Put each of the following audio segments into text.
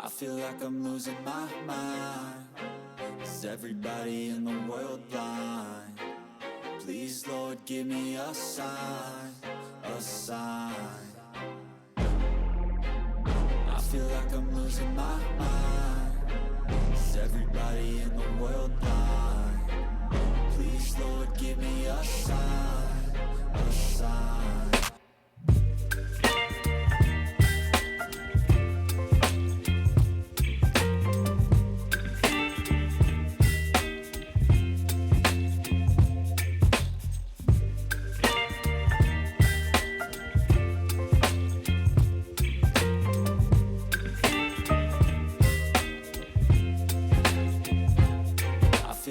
I feel like I'm losing my mind. Is everybody in the world blind? Please, Lord, give me a sign, a sign. I feel like I'm losing my mind. Is everybody in the world blind? Please, Lord, give me a sign, a sign.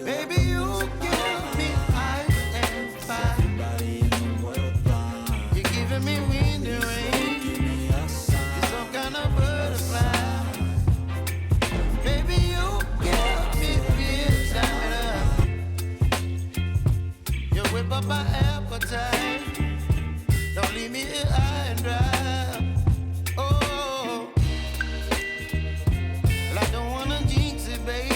Baby, you give me ice and fire. You're giving me wind and rain. You're some kind of butterfly. Baby, you give me midnight. You whip up my appetite. Don't leave me here high and dry. Oh, well, I don't wanna jinx it, baby.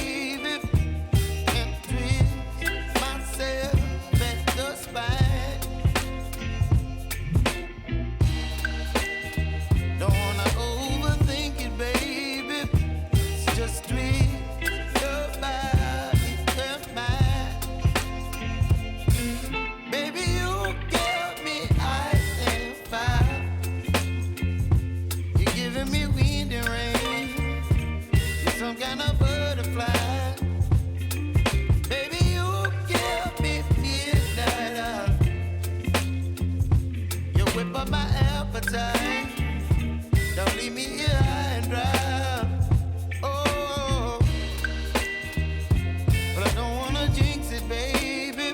Don't leave me here high and dry. Oh, but I don't wanna jinx it, baby.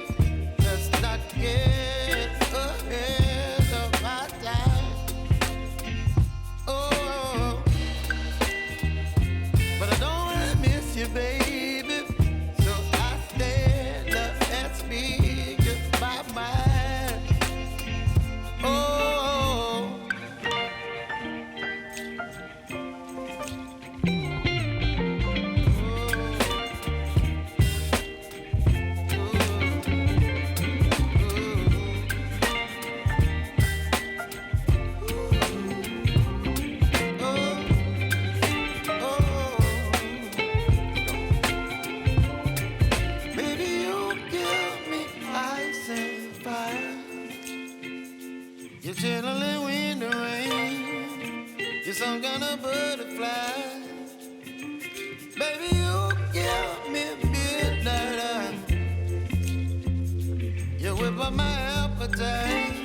Let's not get ahead of my time. Oh, but I don't wanna miss you, baby. So I stand up and speak just my mind. Oh. You're channeling wind and rain. You're some kind of butterfly. Baby, you give me midnight. You whip up my appetite.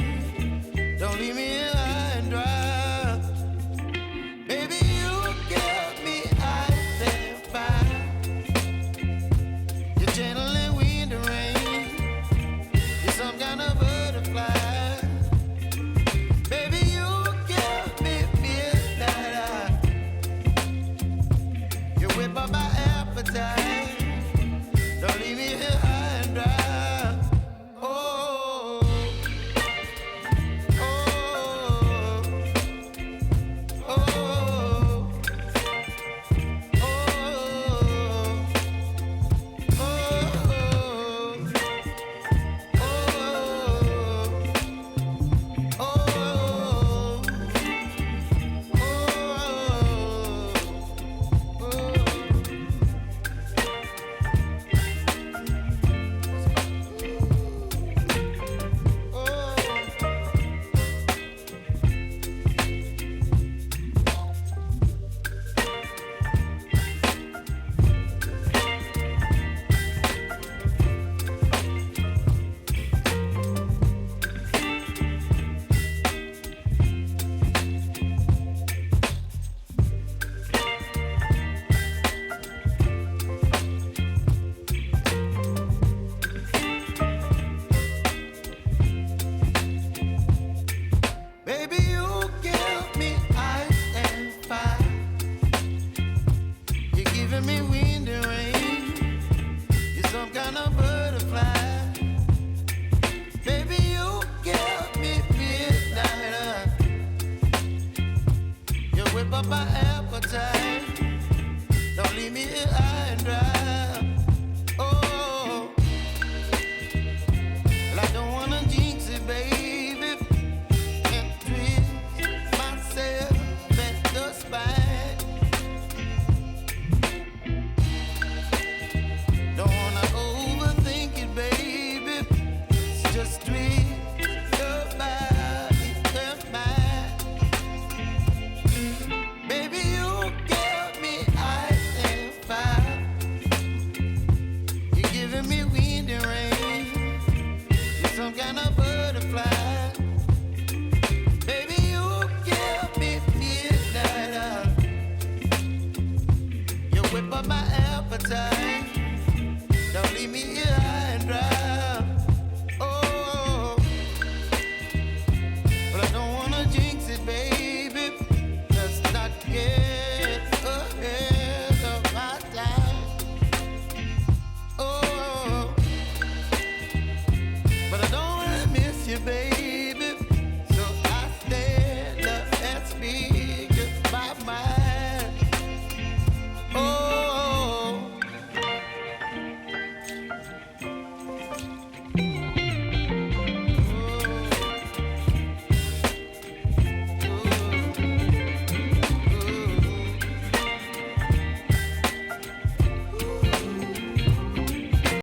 Don't leave me here high and dry. Baby, you give me ice and fire. You're channeling wind and rain. You're some kind of butterfly. My appetite. Don't leave me here high and dry. Oh, oh, oh, oh, whip up my appetite. Don't leave me here high and dry. Oh, well, I don't wanna jinx it, baby, and twist myself at the spine. Don't wanna overthink it, baby. It's just twist your body and mine. Baby, you give me ice and fire. You're giving me wind and rain. You're some kind of butterfly. Baby, you give me midnight. You whip up my appetite. Don't leave me here high and dry. Oh, but I don't wanna jinx it, baby. Let's not get ahead of my time. Oh, but I don't wanna miss you, baby.